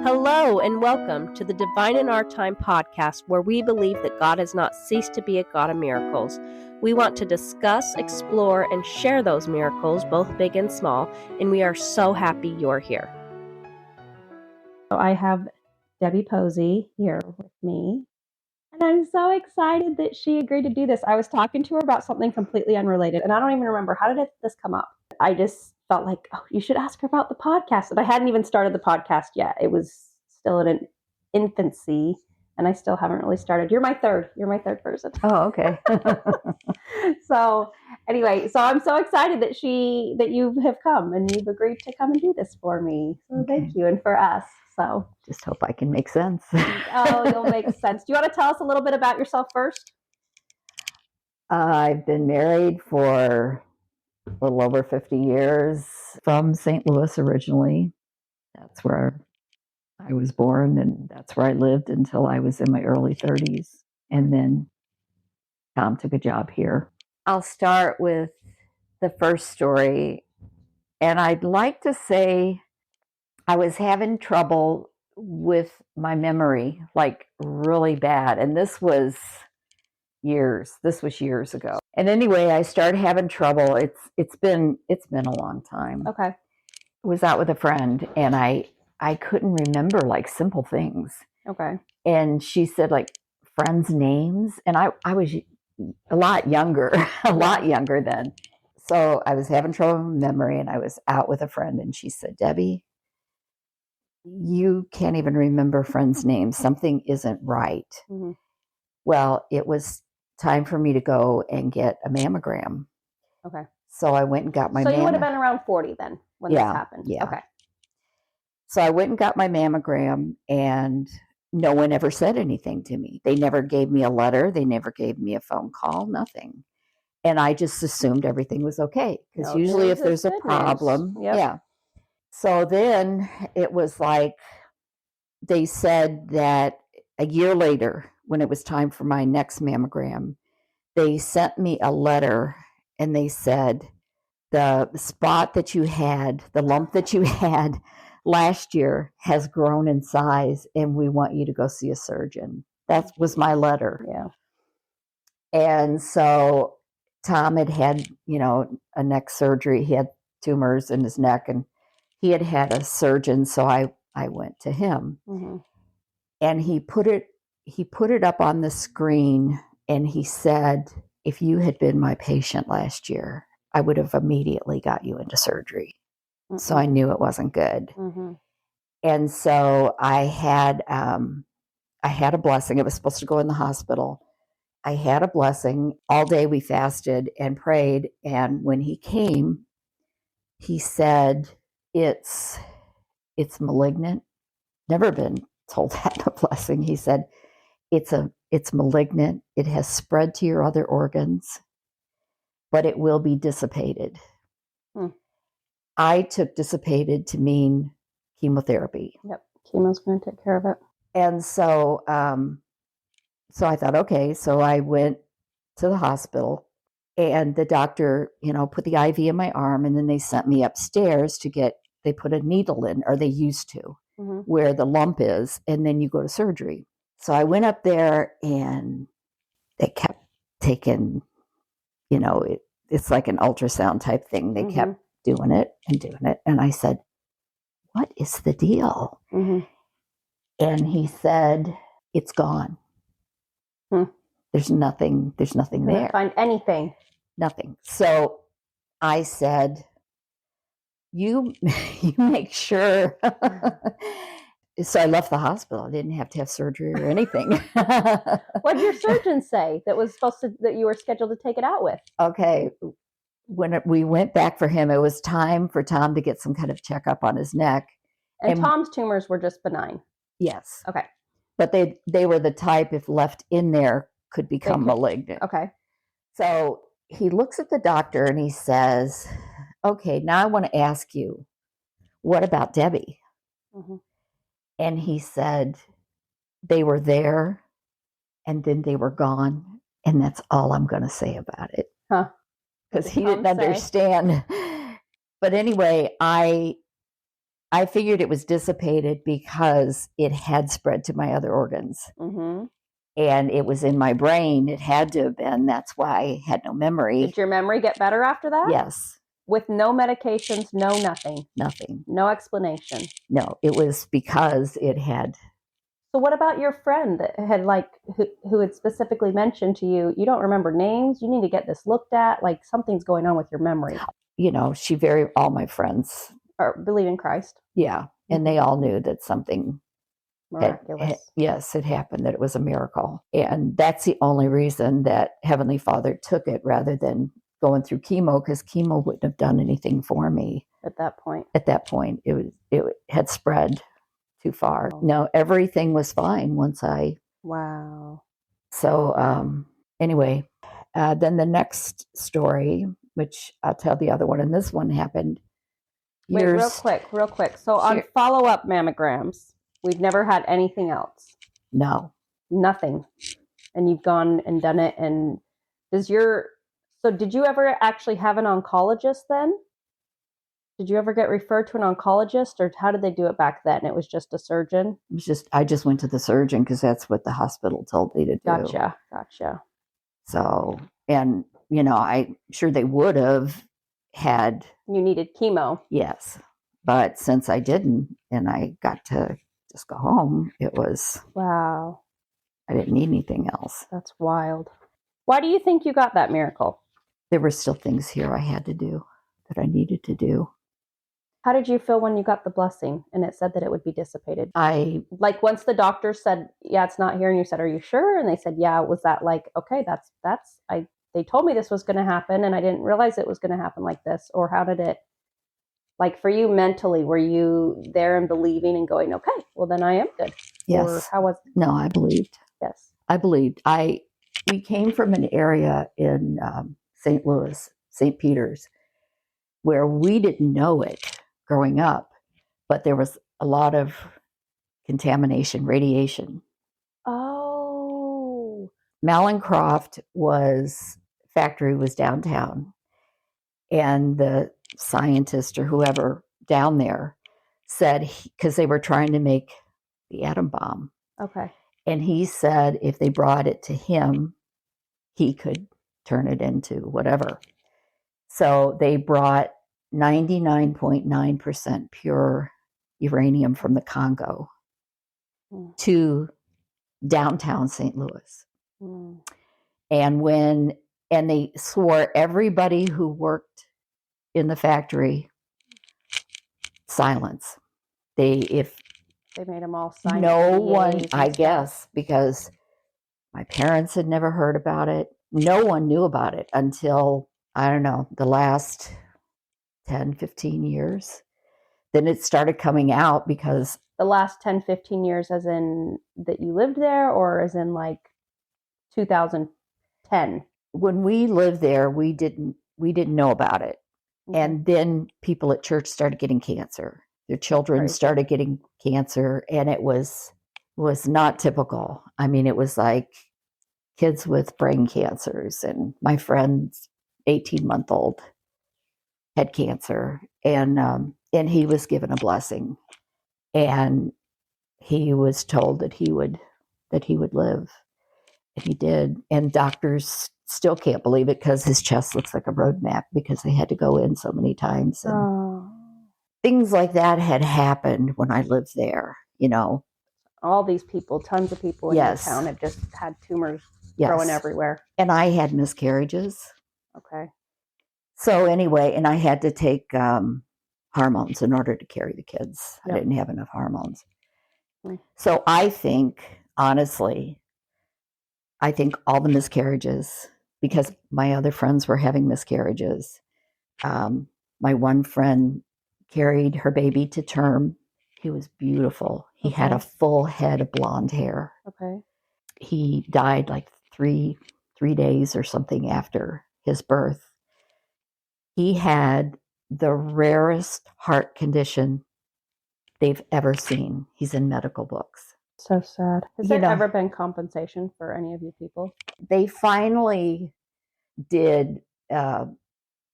Hello and welcome to the Divine in Our Time podcast, where we believe that God has not ceased to be a God of miracles. We want to discuss, explore, and share those miracles, both big and small, and we are so happy you're here. So I have Debbie Posey here with me, and I'm so excited that she agreed to do this. I was talking to her about something completely unrelated, and I don't even remember, how did this come up? I just felt like, oh, you should ask her about the podcast. And I hadn't even started the podcast yet. It was still in an infancy, and I still haven't really started. You're my third person. Oh, okay. So anyway, so I'm so excited that you have come and you've agreed to come and do this for me. So Thank you, and for us. So just hope I can make sense. Oh, you'll make sense. Do you want to tell us a little bit about yourself first? I've been married for a little over 50 years, from St. Louis originally. That's where I was born, and that's where I lived until I was in my early 30s. And then Tom took a job here. I'll start with the first story. And I'd like to say I was having trouble with my memory, like really bad. And this was years ago. And anyway, I started having trouble. It's been a long time. Okay. I was out with a friend, and I couldn't remember like simple things. Okay. And she said like friends' names, and I was a lot younger then. So I was having trouble with memory, and I was out with a friend, and she said, "Debbie, you can't even remember friends' names. Something isn't right." Mm-hmm. Well, it was time for me to go and get a mammogram. Okay. So I went and got my So you would have been around 40 then when this happened? Yeah. Okay. So I went and got my mammogram, and no one ever said anything to me. They never gave me a letter. They never gave me a phone call, nothing. And I just assumed everything was okay. Because usually if there's a problem, yeah. So then it was like, they said that a year later, when it was time for my next mammogram, they sent me a letter, and they said, the spot that you had, the lump that you had last year has grown in size, and we want you to go see a surgeon. That was my letter. Yeah. And so Tom had, a neck surgery. He had tumors in his neck, and he had a surgeon. So I went to him. Mm-hmm. And he put it up on the screen, and he said, "If you had been my patient last year, I would have immediately got you into surgery." Mm-hmm. So I knew it wasn't good. Mm-hmm. And so I had a blessing. It was supposed to go in the hospital. I had a blessing. All day we fasted and prayed. And when he came, he said, it's malignant. Never been told that in a blessing. He said, it's malignant. It has spread to your other organs, but it will be dissipated. I took dissipated to mean chemotherapy. Yep. Chemo's going to take care of it. And so, so I thought, okay, so I went to the hospital, and the doctor, put the IV in my arm, and then they sent me upstairs they put a needle in, or they used to, mm-hmm. where the lump is, and then you go to surgery. So I went up there, and they kept taking, it's like an ultrasound type thing. They mm-hmm. kept doing it. And I said, "What is the deal?" Mm-hmm. And he said, "It's gone. There's nothing there. Couldn't find anything. Nothing." So I said, you make sure. So I left the hospital. I didn't have to have surgery or anything. What did your surgeon say that you were scheduled to take it out with? Okay. When we went back for him, it was time for Tom to get some kind of checkup on his neck. And Tom's tumors were just benign? Yes. Okay. But they were the type, if left in there, could become malignant. Okay. So he looks at the doctor, and he says, "Okay, now I want to ask you, what about Debbie?" Mm-hmm. And he said, "They were there, and then they were gone, and that's all I'm going to say about it." Huh. Because he didn't understand. But anyway, I I figured it was dissipated because it had spread to my other organs. Mm-hmm. And it was in my brain. It had to have been. That's why I had no memory. Did your memory get better after that? Yes. With no medications, no nothing? Nothing. No explanation? No, it was because it had. So what about your friend that had who had specifically mentioned to you, you don't remember names, you need to get this looked at, like something's going on with your memory? All my friends Or believe in Christ. Yeah. And they all knew that something miraculous. It happened, that it was a miracle. And that's the only reason that Heavenly Father took it rather than going through chemo, because chemo wouldn't have done anything for me. At that point, it had spread too far. No, everything was fine once I. Wow. So anyway, then the next story, which I'll tell the other one, and this one happened years. Wait, real quick. So on follow-up mammograms, we've never had anything else. No. Nothing. And you've gone and done it. And did you ever actually have an oncologist then? Did you ever get referred to an oncologist, or how did they do it back then? It was just a surgeon? I just went to the surgeon because that's what the hospital told me to do. Gotcha. So, and I'm sure they would have had. You needed chemo. Yes. But since I didn't, and I got to just go home, it was. Wow. I didn't need anything else. That's wild. Why do you think you got that miracle? There were still things here I had to do that I needed to do. How did you feel when you got the blessing and it said that it would be dissipated? Once the doctor said, yeah, it's not here, and you said, are you sure? And they said, yeah. Was that like, okay, they told me this was going to happen and I didn't realize it was going to happen like this? Or how did it, like for you mentally, were you there and believing and going, okay, well then I am good? Yes. Or how was it? No, I believed. Yes. I believed. We came from an area in St. Louis, St. Peter's, where we didn't know it growing up, but there was a lot of contamination, radiation. Oh. Malincroft factory was downtown, and the scientist or whoever down there said, because they were trying to make the atom bomb. Okay. And he said if they brought it to him, he could turn it into whatever. So they brought 99.9% pure uranium from the Congo to downtown St. Louis. And they swore everybody who worked in the factory silence. They made them all sign. No one, I guess, because my parents had never heard about it. No one knew about it until, I don't know, the last 10, 15 years. Then it started coming out because. The last 10, 15 years as in that you lived there, or as in like 2010? When we lived there, we didn't know about it. Mm-hmm. And then people at church started getting cancer. Their children started getting cancer, and it was not typical. I mean, it was like kids with brain cancers, and my friend's 18-month-old had cancer, and he was given a blessing, and he was told that he would live, and he did. And doctors still can't believe it because his chest looks like a road map because they had to go in so many times. And things like that had happened when I lived there, All these people, tons of people in your town have just had tumors growing everywhere. And I had miscarriages. Okay. So anyway, and I had to take hormones in order to carry the kids. Yep. I didn't have enough hormones. So I think, honestly, all the miscarriages, because my other friends were having miscarriages. My one friend carried her baby to term. He was beautiful. He had a full head of blonde hair. Okay. He died like three days or something after his birth. He had the rarest heart condition they've ever seen. He's in medical books. So sad. Has there ever been compensation for any of you people? They finally did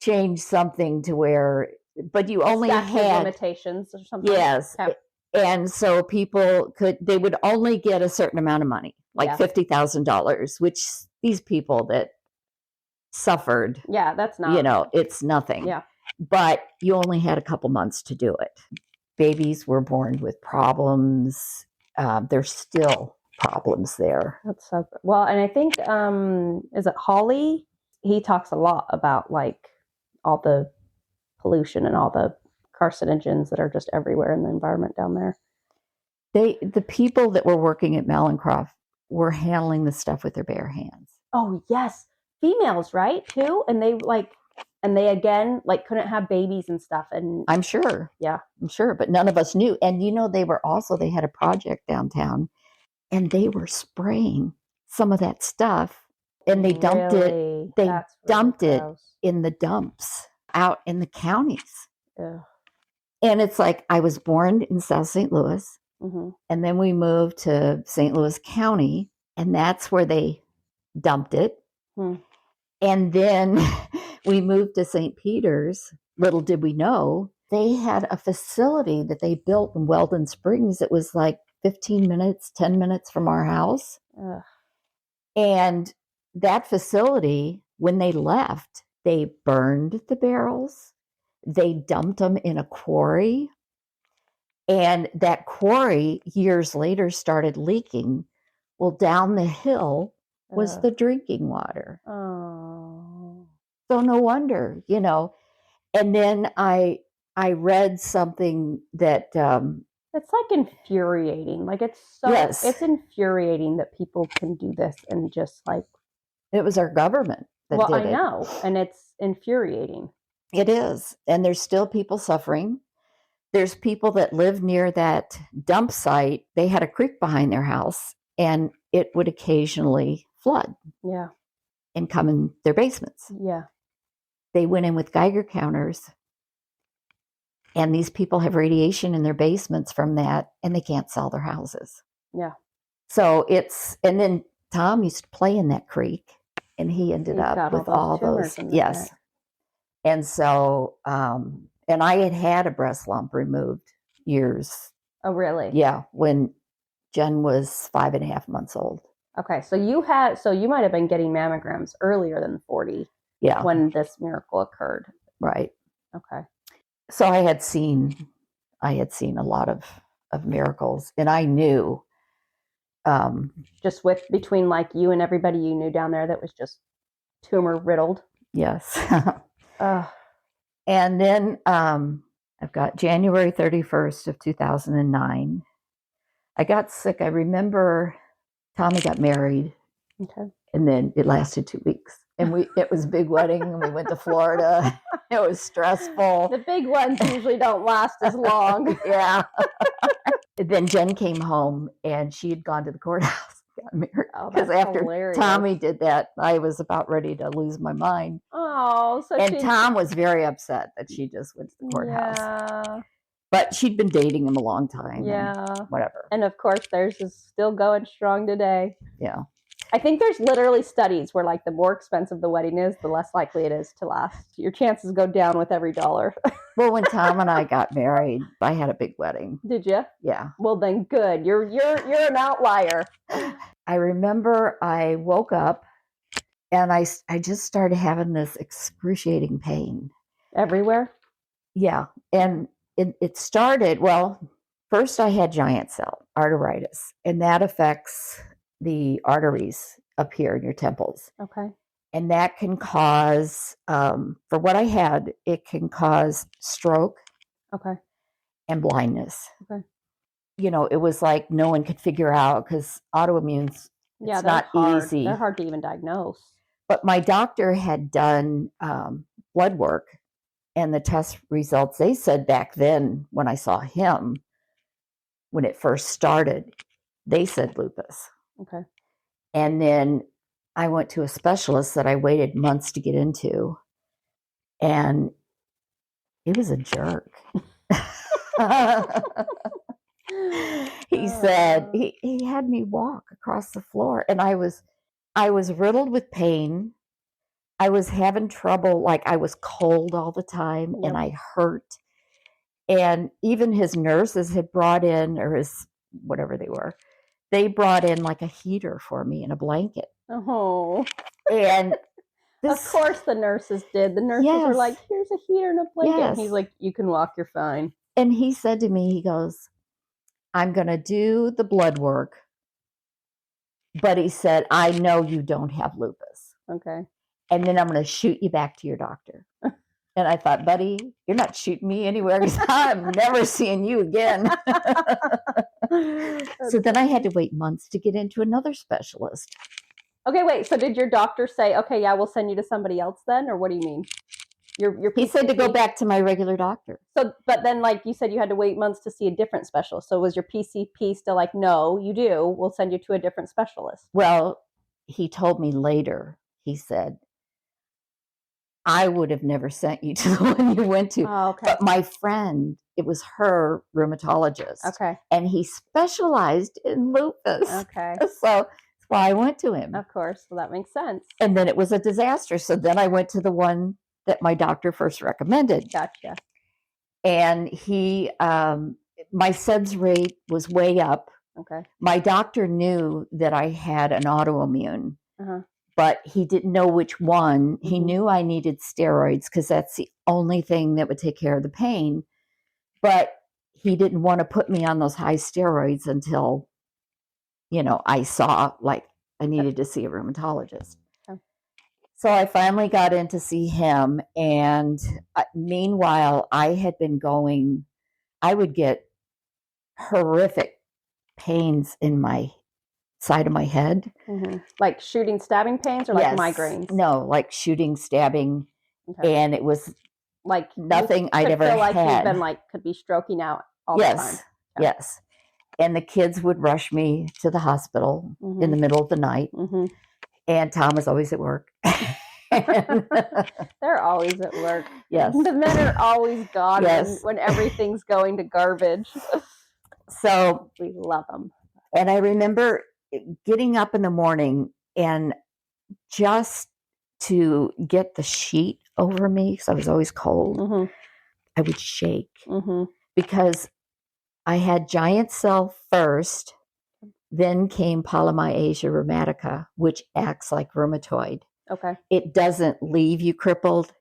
change something to where but you only statute of had limitations or something. yes. Okay. And so people they would only get a certain amount of money, like $50,000, which these people that suffered, that's not, it's nothing. Yeah. But you only had a couple months to do it. Babies were born with problems. There's still problems there. That's so good. Well, and I think, is it Holly? He talks a lot about like all the pollution and all the carcinogens that are just everywhere in the environment down there. The people that were working at Malincroft were handling the stuff with their bare hands. Oh yes, females, right? Too, and they again like couldn't have babies and stuff. And I'm sure, but none of us knew. And they had a project downtown, and they were spraying some of that stuff, and they dumped it. They dumped it in the dumps out in the counties. Ugh. And it's like, I was born in South St. Louis. Mm-hmm. And then we moved to St. Louis County, and that's where they dumped it. And then we moved to St. Peter's. Little did we know, they had a facility that they built in Weldon Springs. It was like 10 minutes from our house. Ugh. And that facility, when they left, they burned the barrels. They dumped them in a quarry. And that quarry, years later, started leaking. Well, down the hill was the drinking water. Oh. So no wonder, And then I read something that it's like infuriating. Like it's infuriating that people can do this and just like it was our government that did it. I know, and it's infuriating. It is, and there's still people suffering. There's people that live near that dump site. They had a creek behind their house, and it would occasionally flood. Yeah. And come in their basements. Yeah. They went in with Geiger counters, and these people have radiation in their basements from that, and they can't sell their houses. Yeah. So and then Tom used to play in that creek, and he ended up with all those. Yes. And so, and I had a breast lump removed years. Oh, really? Yeah. When Jen was 5.5 months old. Okay. So you might have been getting mammograms earlier than 40. Yeah. When this miracle occurred. Right. Okay. So I had seen a lot of miracles, and I knew. Just between like you and everybody you knew down there that was just tumor riddled. Yes. And then I've got January 31st of 2009. I got sick. I remember Tommy got married. Okay. And then it lasted 2 weeks. And it was a big wedding, and we went to Florida. It was stressful. The big ones usually don't last as long. Yeah. Then Jen came home, and she had gone to the courthouse. Got married. Because after hilarious. Tommy did that, I was about ready to lose my mind. Oh, Tom was very upset that she just went to the courthouse. Yeah. But she'd been dating him a long time. Yeah. Whatever. And of course, theirs is still going strong today. Yeah. I think there's literally studies where like the more expensive the wedding is, the less likely it is to last. Your chances go down with every dollar. Well, when Tom and I got married, I had a big wedding. Did you? Yeah. Well, then good. You're an outlier. I remember I woke up, and I just started having this excruciating pain. Everywhere? Yeah. And it started, well, first I had giant cell arteritis, and that affects the arteries up here in your temples. Okay. And that can cause, for what I had, it can cause stroke. Okay. And blindness. Okay. It was like no one could figure out, because autoimmune's it's not hard. easy. They're hard to even diagnose. But my doctor had done blood work, and the test results, they said back then when I saw him, when it first started, they said lupus. Okay. And then I went to a specialist that I waited months to get into, and it was a jerk. He said he had me walk across the floor, and I was riddled with pain. I was having trouble, like I was cold all the time Yep. and I hurt. And even his nurses had brought in, or his whatever they brought in like a heater for me and a blanket. Oh. And Of course the nurses did. The nurses were Yes. like, here's a heater and a blanket. Yes. And he's like, you can walk, you're fine. And he said to me, he goes, I'm going to do the blood work. But he said, I know you don't have lupus. Okay. And then I'm going to shoot you back to your doctor. And I thought, buddy, you're not shooting me anywhere because I'm never seeing you again. So then I had to wait months to get into another specialist. Okay, wait. So did your doctor say, okay, yeah, we'll send you to somebody else then? Or what do you mean? Your He said to go back to my regular doctor. So, but then like you said, you had to wait months to see a different specialist. So was your PCP still like, no, you do. We'll send you to a different specialist? Well, he told me later, he said, I would have never sent you to the one you went to. Oh, okay. But my friend, it was her rheumatologist. Okay. And he specialized in lupus. Okay. So that's why I went to him. Of course. Well, that makes sense. And then it was a disaster. So then I went to the one that my doctor first recommended. Gotcha. And he, my SEDS rate was way up. Okay. My doctor knew that I had an autoimmune. Uh-huh. But he didn't know which one. He knew I needed steroids because that's the only thing that would take care of the pain. But he didn't want to put me on those high steroids until, I saw like I needed to see a rheumatologist. Okay. So I finally got in to see him. And meanwhile, I would get horrific pains in my side of my head. Mm-hmm. Like shooting, stabbing pains or like migraines? No, like shooting, stabbing. Okay. And it was like nothing I'd ever feel like had. You've been could be stroking out all the time. Okay. Yes. And the kids would rush me to the hospital in the middle of the night. And Tom was always at work. They're always at work. Yes. The men are always gone when everything's going to garbage. So we love them. And I remember getting up in the morning and just to get the sheet over me, because I was always cold, I would shake because I had giant cell first, then came polymyalgia rheumatica, which acts like rheumatoid. Okay. It doesn't leave you crippled,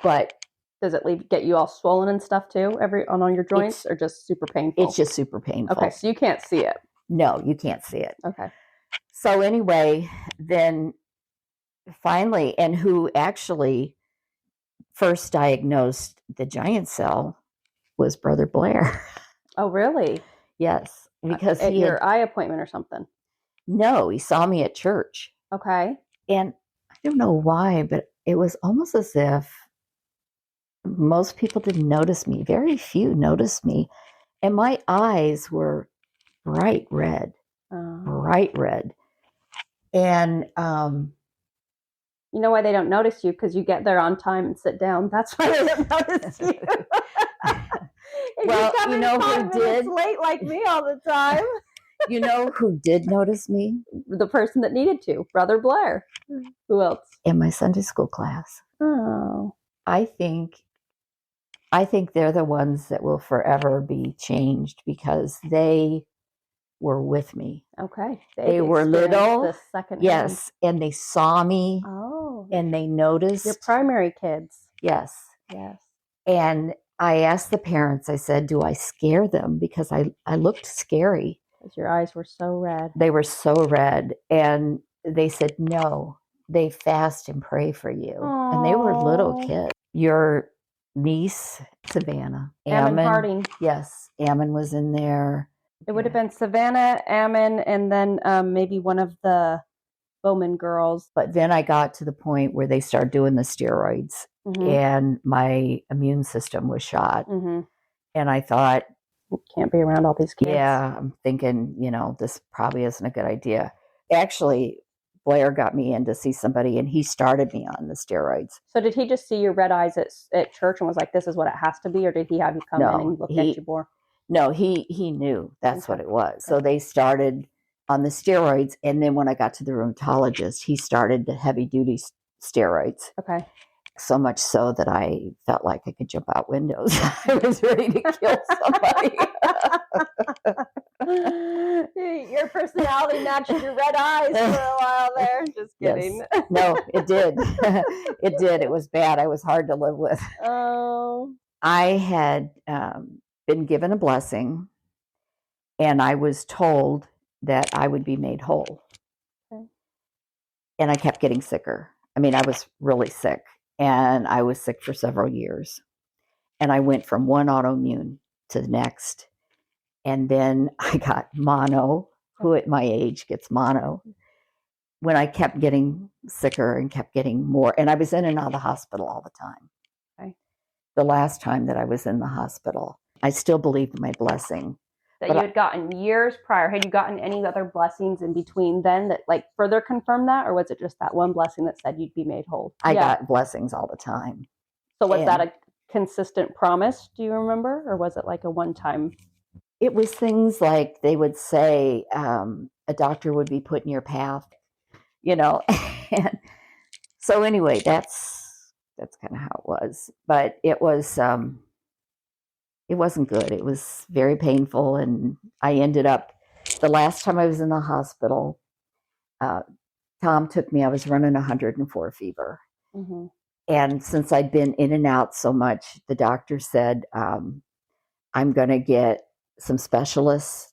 but does it get you all swollen and stuff too on your joints, or just super painful? It's just super painful. Okay, so you can't see it. No, you can't see it. Okay. So anyway, then finally, and who actually first diagnosed the giant cell was Brother Blair. Oh, really? Yes. Because at your eye appointment or something? No, he saw me at church. Okay. And I don't know why, but it was almost as if most people didn't notice me. Very few noticed me. And my eyes were bright red. Bright red. And you know why they don't notice you? Because you get there on time and sit down. That's why they don't notice you. Well, you know who did? Late like me all the time. You know who did notice me? The person that needed to, Brother Blair. Who else? In my Sunday school class. Oh. I think they're the ones that will forever be changed because they were with me. Okay. They were little. The second yes. hand. And they saw me. Oh. And they noticed. Your primary kids. Yes. Yes. And I asked the parents, I said, do I scare them? Because I looked scary. Because your eyes were so red. They were so red. And they said, no, they fast and pray for you. Aww. And they were little kids. Your niece, Savannah. Ammon Harding. Yes. Ammon was in there. It would have been Savannah, Ammon, and then maybe one of the Bowman girls. But then I got to the point where they started doing the steroids and my immune system was shot. And I thought, can't be around all these kids. Yeah, I'm thinking, this probably isn't a good idea. Actually, Blair got me in to see somebody and he started me on the steroids. So did he just see your red eyes at church and was like, this is what it has to be? Or did he have you come in and look at you more? No, he knew that's what it was. So they started on the steroids. And then when I got to the rheumatologist, he started the heavy duty steroids. Okay. So much so that I felt like I could jump out windows. I was ready to kill somebody. Your personality matched your red eyes for a while there. Just kidding. Yes. No, it did. It did. It was bad. I was hard to live with. Oh. I had been given a blessing, and I was told that I would be made whole. Okay. And I kept getting sicker. I mean, I was really sick, and I was sick for several years. And I went from one autoimmune to the next. And then I got mono. Who at my age gets mono? When I kept getting sicker and kept getting more, and I was in and out of the hospital all the time. Okay. The last time that I was in the hospital, I still believed in my blessing. That you had gotten years prior. Had you gotten any other blessings in between then that like further confirmed that, or was it just that one blessing that said you'd be made whole? I got blessings all the time. So was that a consistent promise? Do you remember, or was it like a one-time? It was things like they would say a doctor would be put in your path, you know. And so anyway, that's kind of how it was. But it wasn't good. It was very painful, and I ended up the last time I was in the hospital. Tom took me. I was running 104 fever, and since I'd been in and out so much, the doctor said, "I'm going to get some specialists.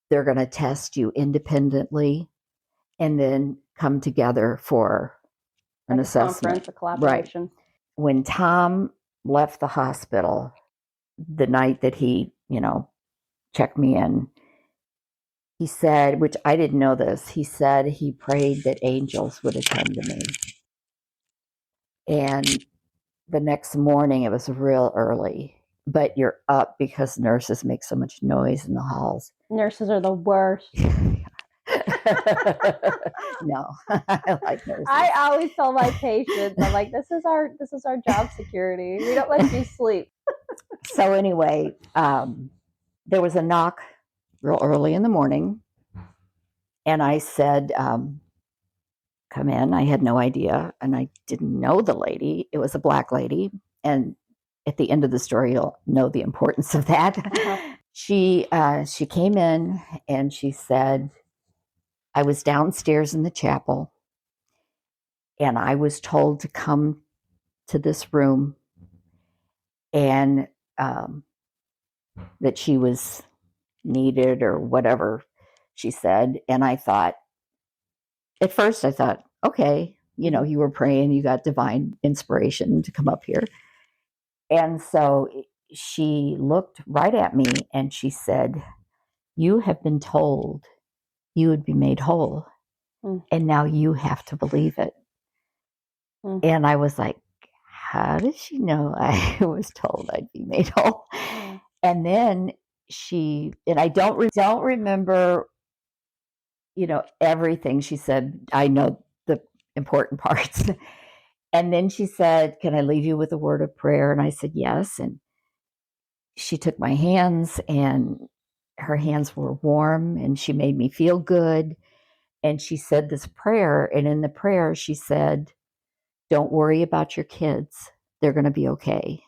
They're going to test you independently and then come together for an assessment." Conference, a collaboration. Right. When Tom left the hospital, the night that he, checked me in, he said, which I didn't know this, he said he prayed that angels would attend to me. And the next morning, it was real early, but you're up because nurses make so much noise in the halls. Nurses are the worst. No, I like nurses. I always tell my patients, I'm like, this is our job security. We don't let you sleep. So anyway, there was a knock real early in the morning, and I said, "Come in." I had no idea, and I didn't know the lady. It was a black lady, and at the end of the story, you'll know the importance of that. She came in, and she said, I was downstairs in the chapel, and I was told to come to this room, and that she was needed or whatever she said. And at first I thought, okay, you were praying, you got divine inspiration to come up here. And so she looked right at me and she said, "You have been told you would be made whole. And now you have to believe it." And I was like, how did she know I was told I'd be made whole? And then I don't remember, everything she said. I know the important parts. And then she said, "Can I leave you with a word of prayer?" And I said, yes. And she took my hands, and her hands were warm, and she made me feel good. And she said this prayer, and in the prayer she said, "Don't worry about your kids. They're going to be okay."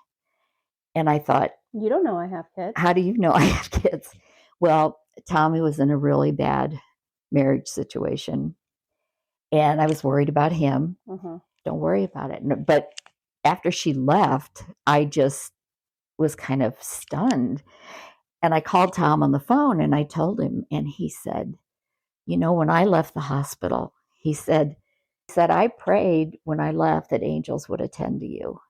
And I thought, you don't know I have kids. How do you know I have kids? Well, Tommy was in a really bad marriage situation, and I was worried about him. Don't worry about it. But after she left, I just was kind of stunned. And I called Tom on the phone, and I told him, and he said, when I left the hospital, he said, "I prayed when I left that angels would attend to you."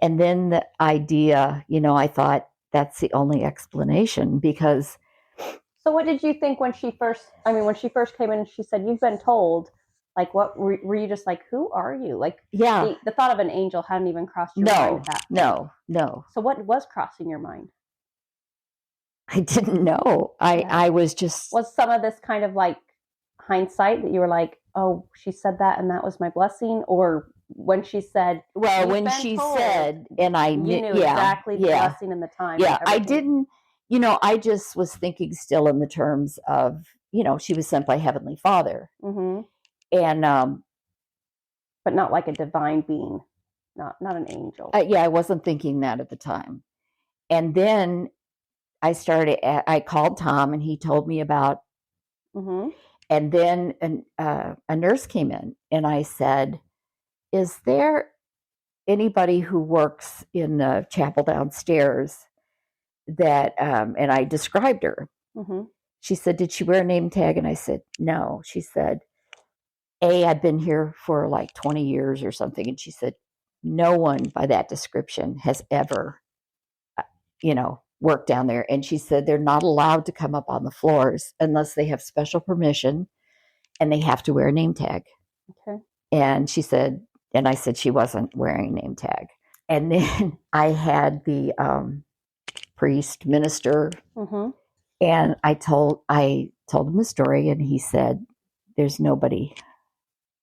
And then the idea, I thought that's the only explanation, because. So what did you think when she first came in and she said, "You've been told," like, what were you just like, who are you? Like, yeah, the thought of an angel hadn't even crossed your mind at that point. No. So what was crossing your mind? I didn't know. I was just. Was some of this kind of like hindsight that you were like, oh, she said that and that was my blessing? Or when she said, when she said, and I knew exactly the blessing and the time. Yeah, I didn't, I just was thinking still in the terms of, she was sent by Heavenly Father. And But not like a divine being, not an angel. Yeah, I wasn't thinking that at the time. And then I called Tom and he told me about, and then a nurse came in and I said, is there anybody who works in the chapel downstairs that, and I described her. She said, did she wear a name tag? And I said, no. She said, I've been here for like 20 years or something. And she said, no one by that description has ever, worked down there. And she said, they're not allowed to come up on the floors unless they have special permission and they have to wear a name tag. Okay. And she said, and I said she wasn't wearing a name tag. And then I had the priest, minister, and I told him the story, and he said, there's nobody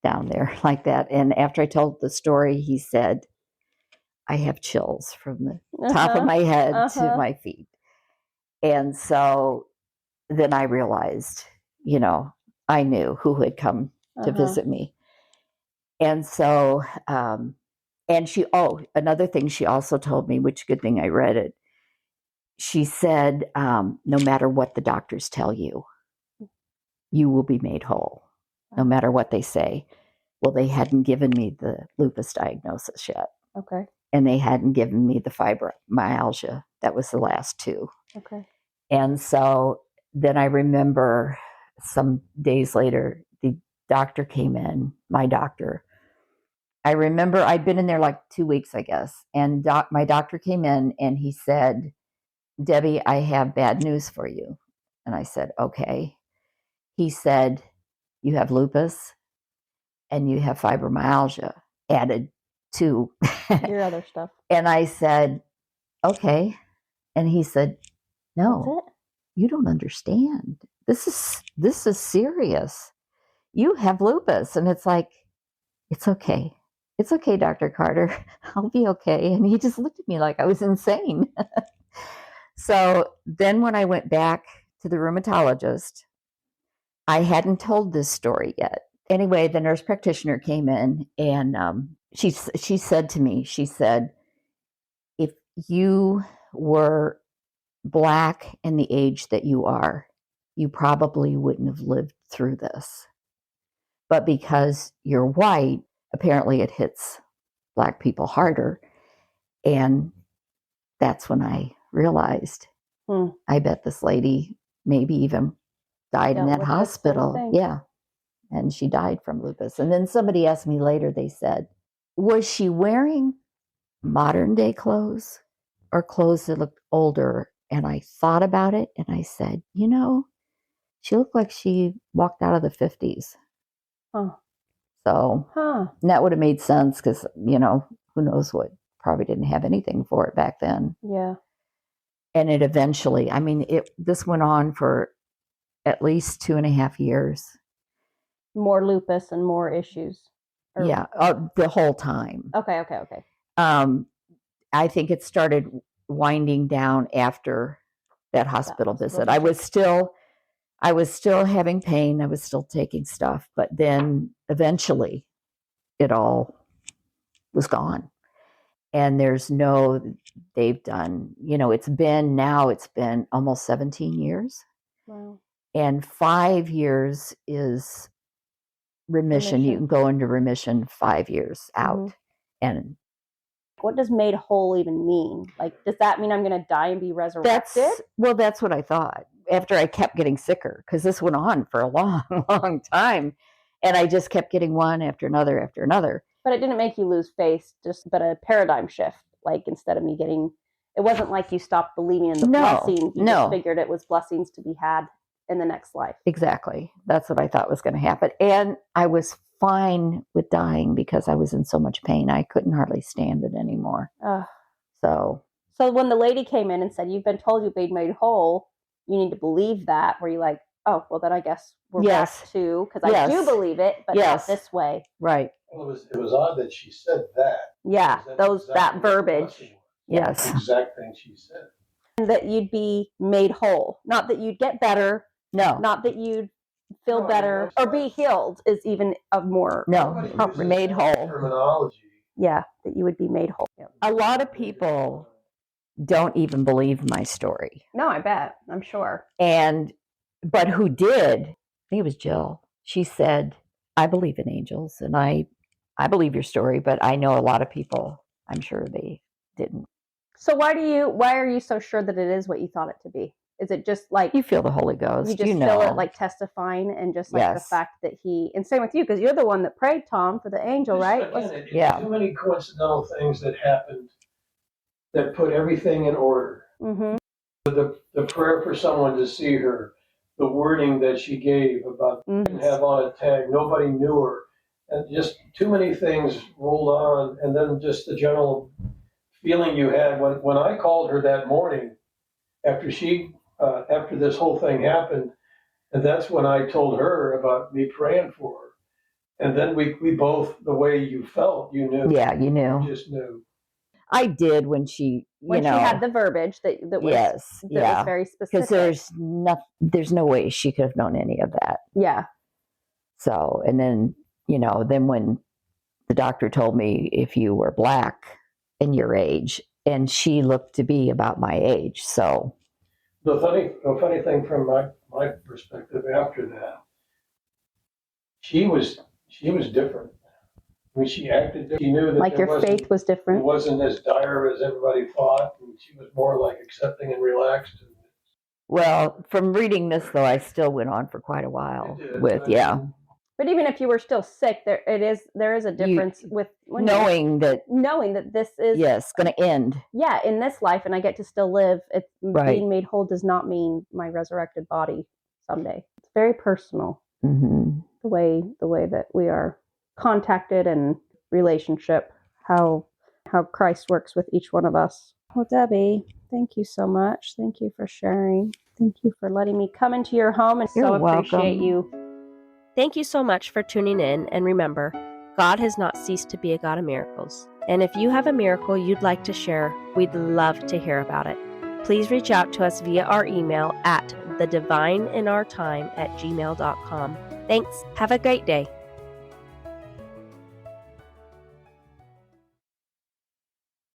down there like that. And after I told the story, he said, I have chills from the top of my head to my feet. And so then I realized, I knew who had come to visit me. And so, and another thing she also told me, which good thing I read it. She said, no matter what the doctors tell you, you will be made whole, no matter what they say. Well, they hadn't given me the lupus diagnosis yet. Okay. And they hadn't given me the fibromyalgia. That was the last two. Okay. And so then I remember some days later, the doctor came in, my doctor. I remember I'd been in there like 2 weeks, I guess. And my doctor came in and he said, Debbie, I have bad news for you. And I said, okay. He said, you have lupus and you have fibromyalgia added to your other stuff. And I said, okay. And he said, no, you don't understand. This is serious. You have lupus. And it's like, it's okay. It's okay, Dr. Carter. I'll be okay. And he just looked at me like I was insane. So then when I went back to the rheumatologist, I hadn't told this story yet. Anyway, the nurse practitioner came in and she said to me, she said, if you were Black in the age that you are, you probably wouldn't have lived through this. But because you're white, apparently it hits Black people harder. And that's when I realized, I bet this lady maybe even died in that hospital. Yeah. And she died from lupus. And then somebody asked me later, they said, was she wearing modern day clothes or clothes that looked older? And I thought about it and I said, she looked like she walked out of the 50s. So that would have made sense because, who knows what, probably didn't have anything for it back then. Yeah. And it eventually, this went on for at least 2.5 years. More lupus and more issues. Yeah, the whole time. Okay. I think it started winding down after that hospital visit. I was still having pain. I was still taking stuff, but then eventually it all was gone. And they've done, it's been almost 17 years. Wow. And 5 years is remission. You can go into remission 5 years out. And what does made whole even mean? Like, does that mean I'm going to die and be resurrected? That's what I thought after I kept getting sicker, because this went on for a long, long time. And I just kept getting one after another after another. But it didn't make you lose faith, but a paradigm shift. Like, instead of me it wasn't like you stopped believing in the blessings. You just figured it was blessings to be had in the next life. Exactly. That's what I thought was going to happen. And I was fine with dying because I was in so much pain. I couldn't hardly stand it anymore. So when the lady came in and said, you've been told you've been made whole, you need to believe that, were you like, oh, well, then I guess we're back to, because I do believe it, but not this way. Right. Well, it was odd that she said that. Yeah, that verbiage. Yes. The exact thing she said. And that you'd be made whole. Not that you'd get better. No. Not that you'd feel No, better that's or be right. healed is even a more, No, Nobody probably uses made that whole. terminology. yeah, that you would be made whole. A lot of people don't even believe my story. No, I bet. I'm sure. But who did? I think it was Jill. She said, I believe in angels and I believe your story, but I know a lot of people, I'm sure they didn't. So why are you so sure that it is what you thought it to be? Is it just like You feel the Holy Ghost. you just feel it like testifying, and just like the Yes. fact that and same with you, because you're the one that prayed, Tom, for the angel, right? Again, Yeah. too many coincidental things that happened that put everything in order. Mm-hmm. The prayer for someone to see her, the wording that she gave about didn't have on a tag, nobody knew her, and just too many things rolled on, and then just the general feeling you had when I called her that morning after after this whole thing happened, and that's when I told her about me praying for her, and then we both, the way you felt, you knew. Yeah, you knew. You just knew. I did when she, When she had the verbiage that was yes, was very specific. because there's no way she could have known any of that. Yeah. So, and then, then when the doctor told me if you were Black and your age, and she looked to be about my age. So The funny thing from my perspective after that, she was different. I mean, she acted different. She knew that Like your faith was it different. wasn't as dire as everybody thought, and she was more like accepting and relaxed. well, from reading this though, I still went on for quite a while with But even if you were still sick, there is a difference with knowing that this is going to end. Yeah, in this life, and I get to still live. It's Right. Being made whole does not mean my resurrected body someday. It's very personal. Mm-hmm. The way that we are contacted and relationship, how Christ works with each one of us. Well, Debbie, thank you so much. Thank you for sharing. Thank you for letting me come into your home, and You're appreciate welcome. you. Thank you so much for tuning in, and remember, God has not ceased to be a God of miracles. And if you have a miracle you'd like to share, we'd love to hear about it. Please reach out to us via our email at thedivineinourtime@gmail.com. Thanks. Have a great day.